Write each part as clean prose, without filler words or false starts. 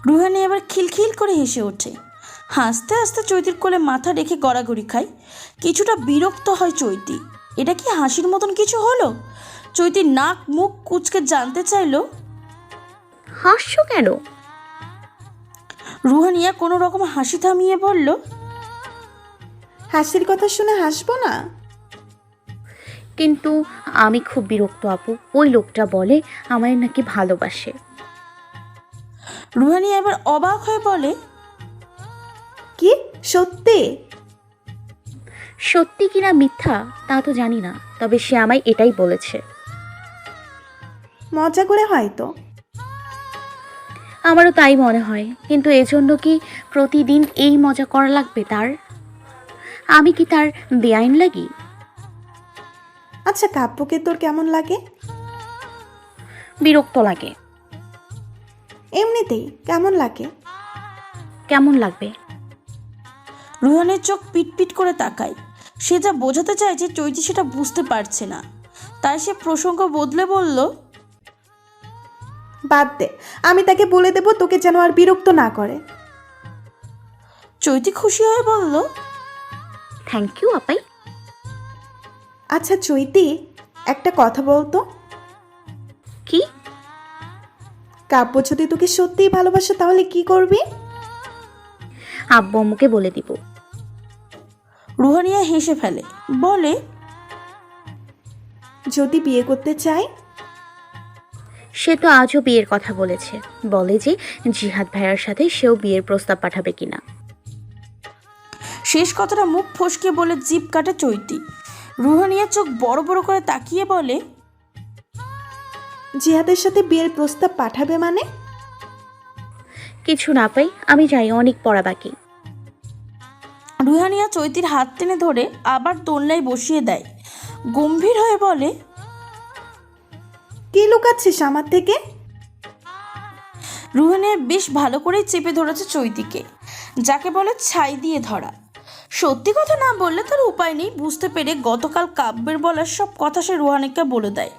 Rouhani এবার খিলখিল করে হেসে ওঠে। হাসতে হাসতে চৈতির কোলে মাথা রেখে গড়াগড়ি খায়। কিছুটা বিরক্ত হয় চৈতি। এটা কি হাসির মতন কিছু হলো? চৈতির নাক মুখ কুচকে জানতে চাইল, হাসছো কেন? রুহানিয়া কোনো রকম হাসি থামিয়ে বলল, হাসির কথা শুনে হাসবো না? কিন্তু আমি খুব বিরক্ত আপু। ওই লোকটা বলে আমায় নাকি ভালোবাসে। রুহানিয়া এবার অবাক হয়ে বলে, কি সত্যি? সত্যি কিনা মিথ্যা তা তো জানি না, তবে সে আমায় এটাই বলেছে। মজা করে হয়তো। আমারও তাই মনে হয়, কিন্তু এজন্য কি প্রতিদিন এই মজা করা লাগবে তার? আমি কি তার বেআইন লাগি? আচ্ছা, কাব্যকে তোর কেমন লাগে? বিরক্ত লাগে। এমনিতেই কেমন লাগে? কেমন লাগবে? রুহানের চোখ পিটপিট করে তাকায়। সে যা বোঝাতে চাইছে চৈতি সেটা বুঝতে পারছে না। তাই সে প্রসঙ্গ বদলে বলল, বাদ দে, আমি তাকে বলে দেবো তোকে যেন আর বিরক্ত না করে। চৈতি খুশি হয়ে বলল, থ্যাংক ইউ আপাই। আচ্ছা চৈতি, একটা কথা বলতো। কি? কাব্য যদি তোকে সত্যিই ভালোবাসে তাহলে কি করবি? আব্বু আম্মুকে বলে দিব। রুহানিয়া হেসে ফেলে, বলে, যদি বিয়ে করতে চাই? সে তো আজও বিয়ের কথা বলেছে। বলে যে জিহাদ ভাইয়ার সাথে সেও বিয়ের প্রস্তাব পাঠাবে কিনা। শেষ কথাটা মুখ ফসকে বলে জিভ কাটে চৈতি। রুহানিয়া চোখ বড় বড় করে তাকিয়ে বলে, জিহাদের সাথে বিয়ের প্রস্তাব পাঠাবে মানে? কিছু না পাই, আমি যাই, অনেক পড়া বাকি। রুহানিয়া চৈতির হাত টেনে ধরে আবার দোলনায় বসিয়ে দেয়। গম্ভীর হয়ে বলে, কি লুকাচ্ছিস আমার থেকে? রুহানিয়া বেশ ভালো করেই চেপে ধরেছে চৈতিকে, যাকে বলে ছাই দিয়ে ধরা। সত্যি কথা না বললে তার উপায় নেই। বুঝতে পেরে গতকাল কাব্যের বলার সব কথা সে রুহানিকে বলে দেয়।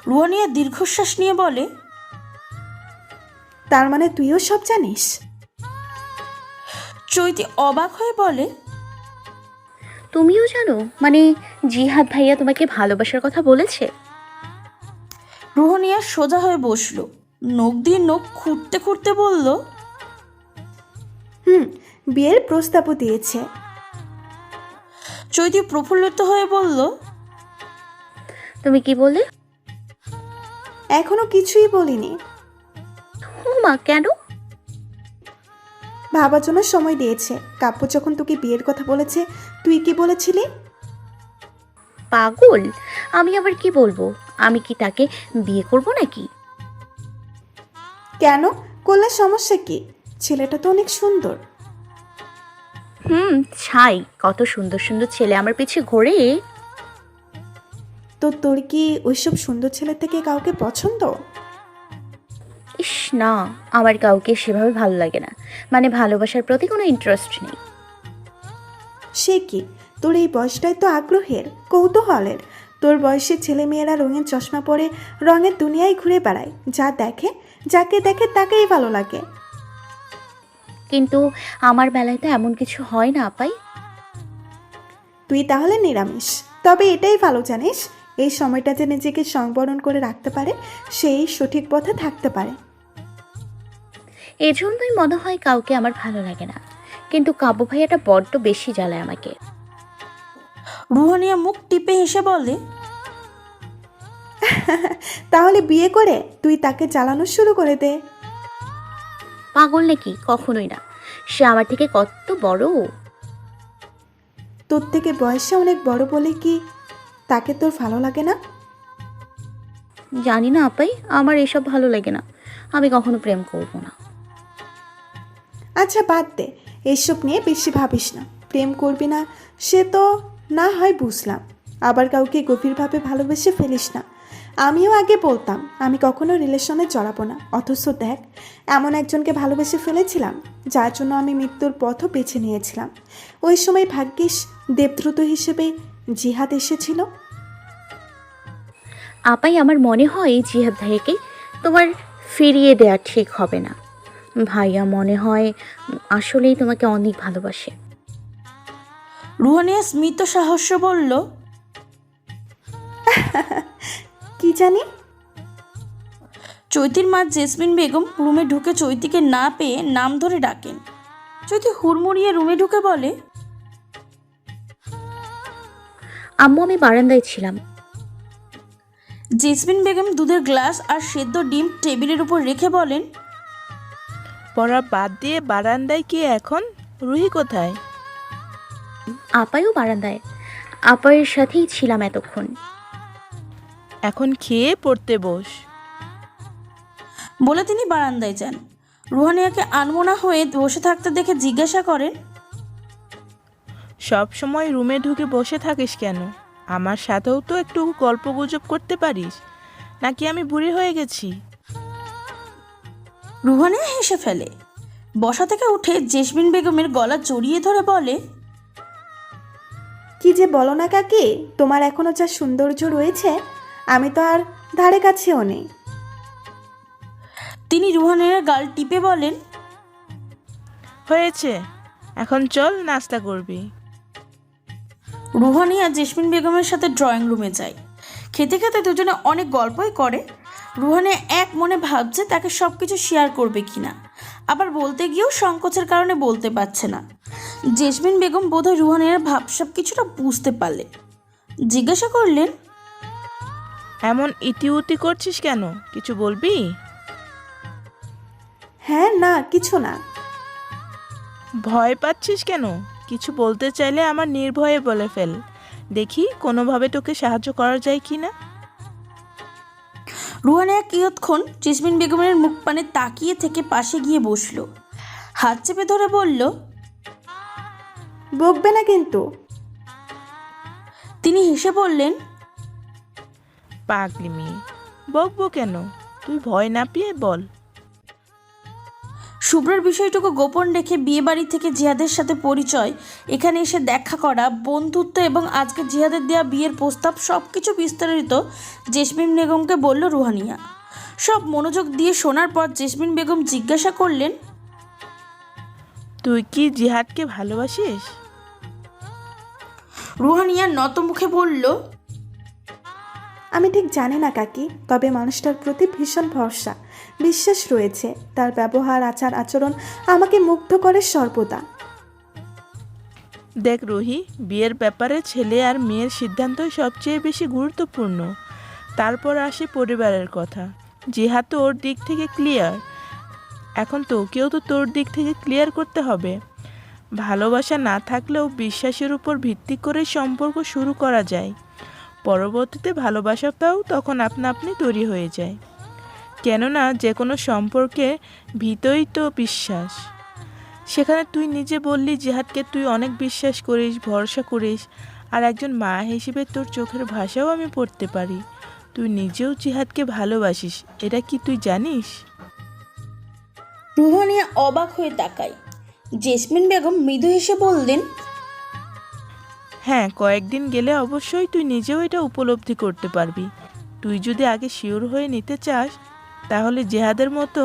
রুহানিয়া দীর্ঘশ্বাস নিয়ে বলে, তার মানে তুইও সব জানিস? চৈতি অবাক হয়ে বলে, তুমিও জানো? মানে জিহাদ ভাইয়া তোমাকে ভালোবাসার কথা বলেছে? রুহানিয়া সোজা হয়ে বসলো, নখ দিয়ে নখ খুঁড়তে খুঁড়তে বলল, বিয়ের প্রস্তাবও দিয়েছে। চৈতি প্রফুল্লিত হয়ে বলল, তুমি কি বললে? এখনো কিছুই বলিনি। ও মা, কেন? ভাবার জন্য সময় দিয়েছে। কাব্য যখন তোকে বিয়ের কথা বলেছে তুই কি বলেছিলি? পাগল? আমি আবার কি বলবো? আমি কি তাকে বিয়ে করব নাকি? কেন করলে সমস্যা কি? ছেলেটা তো অনেক সুন্দর। ছাই, কত সুন্দর সুন্দর ছেলে আমার পিছে ঘোরে। তো তোর কি ওইসব সুন্দর ছেলে থেকে কাউকে পছন্দ? ইস না, আমার কাউকে সেভাবে ভালো লাগে না। মানে ভালোবাসার প্রতি কোনো ইন্টারেস্ট নেই। সে কি, তোর এই বয়সটাই তো আগ্রহের, কৌতূহলের। তোর বয়সে ছেলে মেয়েরা রঙিন চশমা পরে রঙের দুনিয়ায় ঘুরে বেড়ায়। যা দেখে, যাকে দেখে তাকেই ভালো লাগে। কিন্তু আমার বেলায় তো এমন কিছু হয় না আপাই। তুই তাহলে নিরামিষ। তবে এটাই ভালো জানিস, এই সময়টা যে নিজেকে সংবরণ করে রাখতে পারে সেই সঠিক পথে থাকতে পারে। এজন্যই মনে হয় কাউকে আমার ভালো লাগে না। কিন্তু কাব্য ভাইয়াটা বড্ড বেশি জ্বালায় আমাকে। রুহানিয়া মুখ টিপে হেসে বলে, তাহলে বিয়ে করে তুই তাকে জ্বালানো শুরু করে দে। পাগল নাকি? কখনোই না। সে আমার থেকে কত বড়। তোর থেকে বয়সে অনেক বড় বলে কি তাকে তোর ভালো লাগে না? জানি না আপাই, আমার এসব ভালো লাগে না। আমি কখনো প্রেম করব না। আচ্ছা বাদ দে, এসব নিয়ে বেশি ভাবিস না। প্রেম করবি না সে তো না হয় বুঝলাম, আবার কাউকে গভীরভাবে ভালোবেসে ফেলিস না। আমিও আগে বলতাম আমি কখনো রিলেশনে জড়াবো না, অথচ দেখ এমন একজনকে ভালোবেসে ফেলেছিলাম যার জন্য আমি মৃত্যুর পথও বেছে নিয়েছিলাম। ওই সময় ভাগ্যিস দেবদ্রুত হিসেবে জিহাদ এসেছিল। আপাই আমার মনে হয় জিহাদ ভাইয়াকে তোমার ফিরিয়ে দেওয়া ঠিক হবে না। ভাইয়া মনে হয় আসলেই তোমাকে অনেক ভালোবাসে। রুহানিয়া স্মিত সাহস্য বলল, কি জানি। চৈতির মা জেসমিন বেগম রুমে ঢুকে চৈতিকে না পেয়ে নাম ধরে ডাকেন। চৈতি হুড়মুড়িয়ে রুমে ঢুকে বলে, আম্মু আমি বারান্দায় ছিলাম। জেসমিন বেগম দুধের গ্লাস আর সেদ্ধ ডিম টেবিলের উপর রেখে বলেন, পড়া বাদ দিয়ে বারান্দায় কি এখন? রুহি কোথায়? আপাইও বারান্দায়, আপাইয়ের সাথেই ছিলাম এতক্ষণ। এখন খেয়ে পড়তে বস। বলে তিনি বারান্দায় যান। রুহানিয়াকে আনমনা হয়ে বসে থাকতে দেখে জিজ্ঞাসা করেন, সব সময় রুমে ঢুকে বসে থাকিস কেন? আমার সাথেও তো একটু গল্প গুজব করতে পারিস, নাকি আমি বুড়ি হয়ে গেছি? রুহানিয়া হেসে ফেলে। বসা থেকে উঠে জেসমিন বেগমের গলা জড়িয়ে ধরে বলে, কি যে বলো না কাকি, তোমার এখনো যা সৌন্দর্য রয়েছে আমি তো আর ধারে কাছেও নেই। তিনি রুহানিয়ার গাল টিপে বলেন, হয়েছে, এখন চল নাস্তা করবি। রুহানিয়া জেসমিন বেগমের সাথে ড্রয়িং রুমে যায়। খেতে খেতে দুজনে অনেক গল্পই করে। রুহানিয়া এক মনে ভাবছে তাকে সব কিছু শেয়ার করবে কিনা, আবার বলতে গিয়েও সংকোচের কারণে বলতে পারছে না। জেসমিন বেগম বোধহয় রুহানিয়ার ভাবসাব কিছুটা বুঝতে পারলেন। জিজ্ঞাসা করলেন, এমন ইতিউতি করছিস কেন? কিছু বলবি? হ্যাঁ, না কিছু না। ভয় পাচ্ছিস কেন? কিছু বলতে চাইলে আমার নির্ভয়ে বলে ফেল, দেখি কোনোভাবে তোকে সাহায্য করা যায় কি না। রুহানিয়া কিয়ৎক্ষণ জেসমিন বেগমের মুখ পানে তাকিয়ে থেকে পাশে গিয়ে বসল। হাত চেপে ধরে বলল, বকবে না কিন্তু। তিনি হেসে বললেন, পাগলি মেয়ে, বকবো কেন? তুই ভয় না পেয়ে বল। শুভ্রের বিষয়টুকু গোপন রেখে বিয়েবাড়ি থেকে জিহাদের সাথে পরিচয়, এখানে এসে দেখা করা, বন্ধুত্ব এবং আজকে জিহাদের দেওয়া বিয়ের প্রস্তাব সব কিছু বিস্তারিত জেসমিন বেগমকে বলল রুহানিয়া। সব মনোযোগ দিয়ে শোনার পর জেসমিন বেগম জিজ্ঞাসা করলেন, তুই কি জিহাদকে ভালোবাসিস? রুহানিয়া নত মুখে বলল, আমি ঠিক জানি না কাকি, তবে মানুষটার প্রতি ভীষণ ভরসা, বিশ্বাস রয়েছে। তার ব্যবহার, আচার আচরণ আমাকে মুগ্ধ করে সর্বদা। দেখ রুহি, বিয়ের ব্যাপারে ছেলে আর মেয়ের সিদ্ধান্তই সবচেয়ে বেশি গুরুত্বপূর্ণ। তারপর আসে পরিবারের কথা। জিহাদ তো ওর দিক থেকে ক্লিয়ার, এখন তোকেও তো তোর দিক থেকে ক্লিয়ার করতে হবে। ভালোবাসা না থাকলেও বিশ্বাসের উপর ভিত্তি করে সম্পর্ক শুরু করা যায়। পরবর্তীতে ভালোবাসাটাও তখন আপনা আপনি তৈরি হয়ে যায়। কেননা যে কোনো সম্পর্কের ভিতই তো বিশ্বাস। সেখানে তুই নিজে বললি জিহাদকে তুই অনেক বিশ্বাস করিস, ভরসা করিস, আর একজন মা হিসেবে তোর চোখের ভাষাও আমি পড়তে পারি। তুই নিজেও জিহাদকে ভালোবাসিস, এটা কি তুই জানিস? রুহানিয়া অবাক হয়ে তাকায়। জেসমিন বেগম মৃদু হেসে বললেন, হ্যাঁ, কয়েকদিন গেলে অবশ্যই তুই নিজেও এটা উপলব্ধি করতে পারবি। তুই যদি আগে শিওর হয়ে নিতে চাস, তাহলে জেহাদের মতো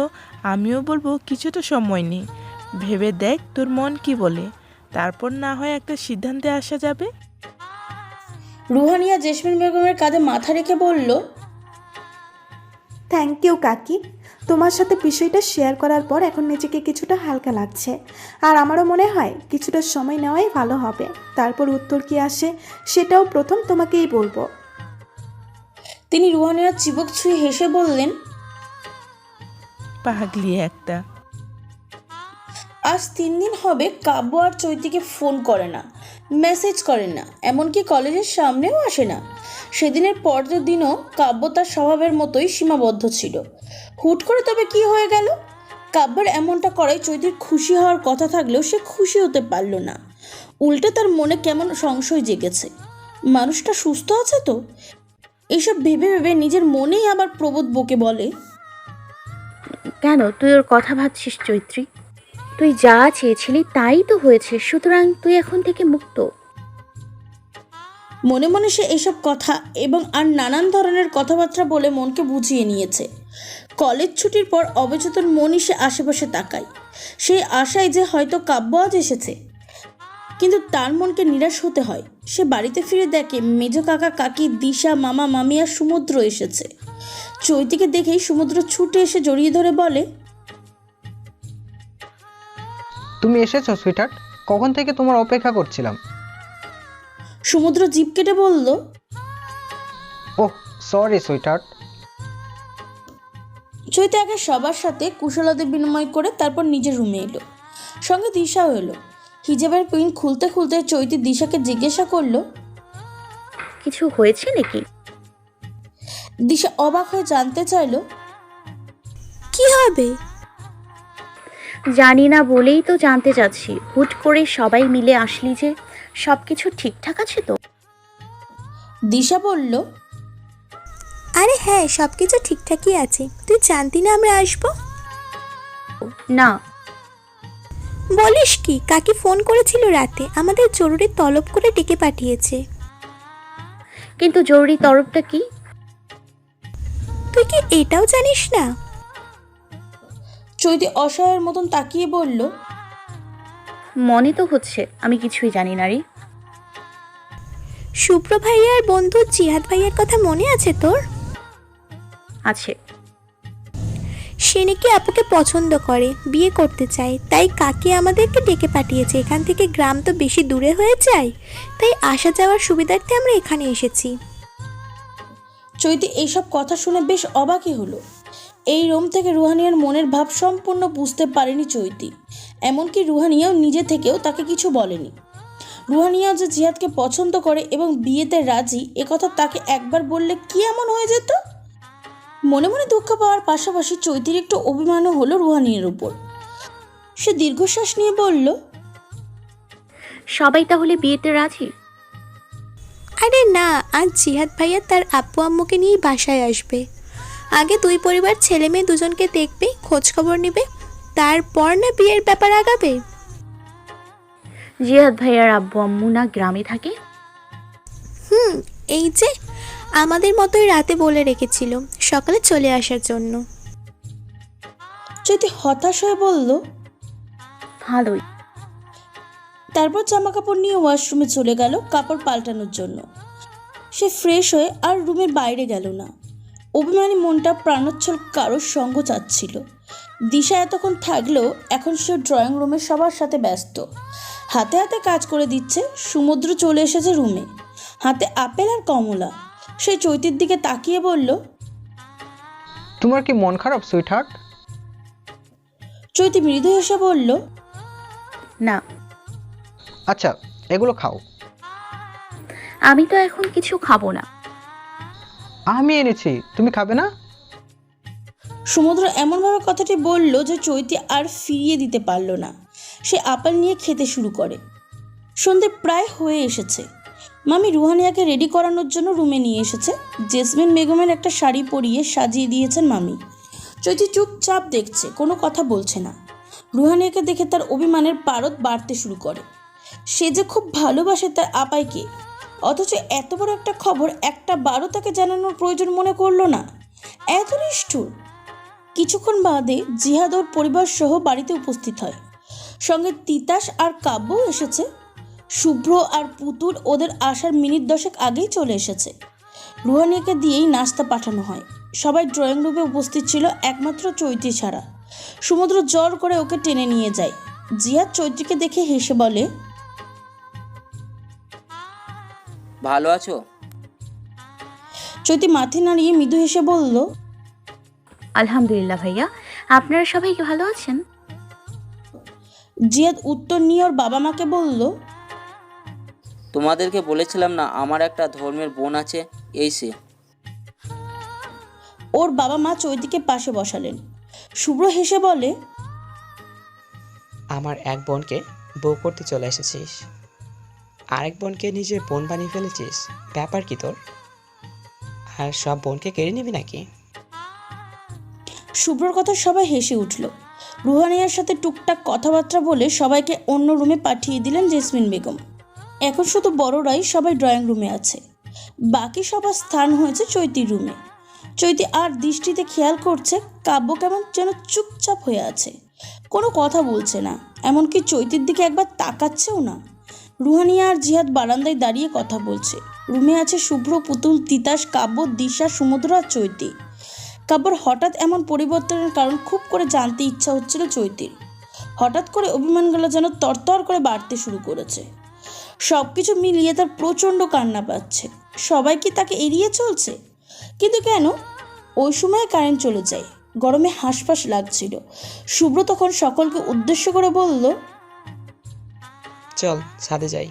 আমিও বলবো কিছুটা সময় নে, ভেবে দেখ তোর মন কি বলে, তারপর না হয় একটা সিদ্ধান্তে আসা যাবে। রুহানিয়া জেসমিন বেগমের কাঁধে মাথা রেখে বলল, থ্যাংক ইউ কাকি, তোমার সাথে বিষয়টা শেয়ার করার পর এখন নিজেকে কিছুটা হালকা লাগছে। আর আমারও মনে হয় কিছুটা সময় নেওয়াই ভালো হবে। তারপর উত্তর কি আসে সেটাও প্রথম তোমাকেই বলবো। তিনি রুহানিয়ার চিবুক ছুঁয়ে হেসে বললেন, পাগলি একটা। আজ 3 দিন হবে কাব্য আর চৈতিকে ফোন করে না, মেসেজ করে না, এমনকি কলেজের সামনেও আসে না। সেদিনের পরের দিনও কাব্য তার স্বভাবের মতোই সীমাবদ্ধ ছিল। হুট করে তবে কি হয়ে গেল? কাব্যের এমনটা করায় চৈতির খুশি হওয়ার কথা থাকলেও সে খুশি হতে পারল না। উল্টে তার মনে কেমন সংশয় জেগেছে, মানুষটা সুস্থ আছে তো? এইসব ভেবে ভেবে নিজের মনেই আবার প্রবোধ বকে বলে, কেন তুই ওর কথা ভাবছিস চৈত্রী? তুই যা চেয়েছিলি তাই তো হয়েছে, সুতরাং তুই এখন থেকে মুক্ত। মনে মনে সে এসব কথা এবং আর নানান ধরনের কথাবার্তা বলে মনকে বুঝিয়ে নিয়েছে। কলেজ ছুটির পর অবচেতন মনই সে আশেপাশে তাকায়, সেই আশায় যে হয়তো কাব্য আজ এসেছে। কিন্তু তার মনকে নিরাশ হতে হয়। সে বাড়িতে ফিরে দেখে মেজ কাকা কাকি, দিশা, মামা মামি আর সমুদ্র এসেছে। চৈতিকে দেখেই সমুদ্র ছুটে এসে জড়িয়ে ধরে বলে, তুমি এসেছো সুইটহার্ট, কখন থেকে তোমার অপেক্ষা করছিলাম। সমুদ্র জিভ কেটে বলল, ওহ সরি সুইটহার্ট। চৈতি আগে সবার সাথে কুশলাদি বিনিময় করে তারপর নিজের রুমে এলো। সঙ্গে দিশাও এলো। হিজাবের পিন খুলতে খুলতে চৈতি দিশাকে জিজ্ঞাসা করলো, কিছু হয়েছে নাকি? দিশা অবাক হয়ে জানতে চাইলো, কি হবে? জানি না বলেই তো জানতে চাচ্ছি। হুট করে সবাই মিলে আসলি যে, সব কিছু ঠিকঠাক আছে তো? দিশা বলল, আরে হ্যাঁ, সব কিছু ঠিকঠাকই আছে। তুই জানতি না আমরা আসবো? না। বলিস কি, কাকি ফোন করেছিল রাতে, আমাদের জরুরি তলব করে ডেকে পাঠিয়েছে। কিন্তু জরুরি তরফটা কি? তুই কি এটাও জানিস না? চৈতি অসহায়ের মতন তাকিয়ে বলল, মনে তো হচ্ছে আমি কিছুই জানি না রে। শুভ্র ভাইয়ার বন্ধু জিহাদ ভাইয়ার কথা মনে আছে তোর? আছে। সে নাকি আপুকে পছন্দ করে, বিয়ে করতে চায়, তাই কাকি আমাদেরকে ডেকে পাঠিয়েছে। এখান থেকে গ্রাম তো বেশি দূরে হয়ে যায়, তাই আসা যাওয়ার সুবিধার্থে আমরা এখানে এসেছি। চৈতি এইসব কথা শুনে বেশ অবাকই হলো। এই রুম থেকে রুহানিয়ার মনের ভাব সম্পূর্ণ বুঝতে পারেনি চৈতি। এমনকি রুহানিয়াও নিজে থেকেও তাকে কিছু বলেনি। রুহানিয়াও যে জিহাদকে পছন্দ করে এবং বিয়েতে রাজি, একথা তাকে একবার বললে কি এমন হয়ে যেত। মনে মনে দুঃখ পাওয়ার পাশাপাশি চৈতির একটু অভিমানও হলো রুহানিয়ার উপর। সে দীর্ঘশ্বাস নিয়ে বলল, সবাই তাহলে বিয়েতে রাজি? আরে না, আজ জিহাদ ভাইয়া তার আব্বু আম্মুকে নিয়েই বাসায় আসবে। আগে দুই পরিবার ছেলে মেয়ে দুজনকে দেখবে, খোঁজ খবর নেবে, তারপর না বিয়ের ব্যাপার আগাবে। জিহাদ ভাইয়ার আব্বু আম্মু না গ্রামে থাকে? এই যে আমাদের মতোই রাতে বলে রেখেছিল সকালে চলে আসার জন্য। চৈতি হতাশ হয়ে বলল, ভালোই। তারপর জামা কাপড় নিয়ে ওয়াশরুমে চলে গেল কাপড় পাল্টানোর জন্য। সে ফ্রেশ হয়ে আর রুমের বাইরে গেল না। অভিমানী মনটা প্রাণোচ্ছল কারোর সঙ্গ চাচ্ছিল। দিশা এতক্ষণ থাকলেও এখন সে ড্রয়িং রুমে সবার সাথে ব্যস্ত, হাতে হাতে কাজ করে দিচ্ছে। সমুদ্র চলে এসেছে রুমে, হাতে আপেল আর কমলা। সে চৈতির দিকে তাকিয়ে বলল, তোমার কি মন খারাপ সুইটহার্ট? চৈতি মৃদু হেসে বলল, না। আচ্ছা এগুলো খাও। আমি তো এখন কিছু খাবো না। আমি এনেছি, তুমি খাবে না? সমুদ্র এমনভাবে কথাটি বলল যে চৈতি আর ফিরিয়ে দিতে পারল না। সে আপেল নিয়ে খেতে শুরু করে। সন্ধে প্রায় হয়ে এসেছে। মামি রুহানিয়াকে রেডি করানোর জন্য রুমে নিয়ে এসেছে। জেসমিন বেগমের একটা শাড়ি পরিয়ে সাজিয়ে দিয়েছেন মামি। চৈতি চুপচাপ দেখছে, কোনো কথা বলছে না। রুহানিয়াকে দেখে তার অভিমানের পারদ বাড়তে শুরু করে। সে যে খুব ভালোবাসে তার আপাইকে, অথচ এত বড় একটা খবর একটা বারও তাকে জানানোর প্রয়োজন মনে করলো না। এত নিষ্ঠুর। কিছুক্ষণ বাদে জিহাদ ওর পরিবার সহ বাড়িতে উপস্থিত হয়। সঙ্গে তিতাস আর কাব্যও এসেছে। শুভ্র আর পুতুল ওদের আসার মিনিট 10 আগেই চলে এসেছে। রুহানিয়াকে দিয়েই নাস্তা পাঠানো হয়। সবাই ড্রয়িং রুমে উপস্থিত ছিল, একমাত্র চৈতি ছাড়া। সমুদ্র জোর করে ওকে টেনে নিয়ে যায়। জিহাদ চৈতিকে দেখে হেসে বলে, ভালো আছো? চৈতি মাথা নাড়িয়ে মৃদু হেসে বলল, আলহামদুলিল্লাহ ভাইয়া, আপনারা সবাই কি ভালো আছেন? জিহাদ উত্তর নিয়ে ওর বাবা মাকে বলল, তোমাদেরকে বলেছিলাম না আমার একটা ধর্মের বোন আছে, এই সে। ওর বাবা মা চৈতিকে পাশে বসালেন। শুভ্র হেসে বলে, আমার এক বোনকে বউ করতে চলে এসেছিস, আরেক বোনকে নিজের বোন বানিয়ে ফেলেছিস, ব্যাপার কি তোর? আর সব বোনকে কেড়ে নিবি নাকি? শুভ্রর কথা সবাই হেসে উঠল। রুহানিয়ার সাথে টুকটাক কথাবার্তা বলে সবাইকে অন্য রুমে পাঠিয়ে দিলেন জেসমিন বেগম। এখন শুধু বড়রাই সবাই ড্রয়িং রুমে আছে, বাকি সবার স্থান হয়েছে চৈতির রুমে। চৈতি আর দৃষ্টিতে খেয়াল করছে কাব্য কেমন যেন চুপচাপ হয়ে আছে, কোনো কথা বলছে না, এমনকি চৈতির দিকে একবার তাকাচ্ছেও না। রুহানিয়া আর জিহাদ বারান্দায় দাঁড়িয়ে কথা বলছে। রুমে আছে শুভ্র, পুতুল, তিতাস, কাব্য, দিশা, সমুদ্র আর চৈতি। কাব্যর হঠাৎ এমন পরিবর্তনের কারণ খুব করে জানতে ইচ্ছা হচ্ছিল চৈতির। হঠাৎ করে অভিমানগুলো যেন তরতর করে বাড়তে শুরু করেছে। সব কিছু মিলিয়ে তার প্রচণ্ড কান্না পাচ্ছে। সবাই কি তাকে এড়িয়ে চলছে? কিন্তু কেন? ওই সময় কারেন্ট চলে যায়, গরমে হাঁসফাঁস লাগছিল। শুভ্র তখন সকলকে উদ্দেশ্য করে বলল, চল ছাদে যাই।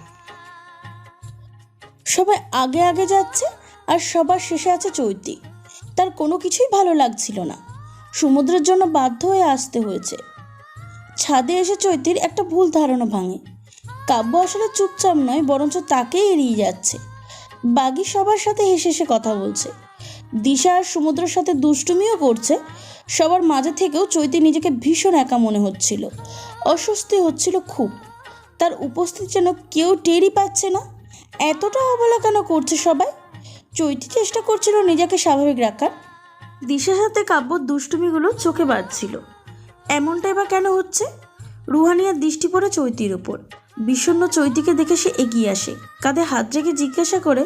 সবাই আগে আগে যাচ্ছে আর সবার শেষে আছে চৈতি। তার কোনো কিছুই ভালো লাগছিল না, সমুদ্রের জন্য বাধ্য হয়ে আসতে হয়েছে। ছাদে এসে চৈতির একটা ভুল ধারণা ভাঙে। কাব্য আসলে চুপচাপ নয়, বরঞ্চ তাকেই এড়িয়ে যাচ্ছে। বাকি সবার সাথে হেসে হেসে কথা বলছে, দিশা আর সমুদ্রের সাথে দুষ্টুমিও করছে। সবার মাঝে থেকেও চৈতি নিজেকে ভীষণ একা মনে হচ্ছিল, অস্বস্তি হচ্ছিল খুব। তার উপস্থিতি যেন কেউ টেরই পাচ্ছে না। এতটা অবহেলা কেন করছে সবাই? চৈতি চেষ্টা করছিল নিজেকে স্বাভাবিক রাখার। দিশার সাথে কাব্যর দুষ্টুমিগুলো চোখে বাজছিল। এমনটাই বা কেন হচ্ছে? রুহানিয়ার দৃষ্টি পড়ে চৈতির উপর। বিষণ্ণ চৈতিকে দেখে সে এগিয়ে আসে, কাঁধে হাত রেখে জিজ্ঞাসা করে,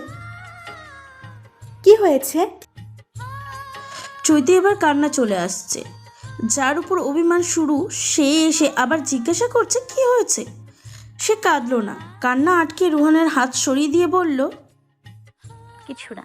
কি হয়েছে? চৈতি এবার কান্না চলে আসছে। যার উপর অভিমান শুরু সে এসে আবার জিজ্ঞাসা করছে কি হয়েছে। সে কাঁদলো না, কান্না আটকে রুহানের হাত সরিয়ে দিয়ে বলল, কিছু না।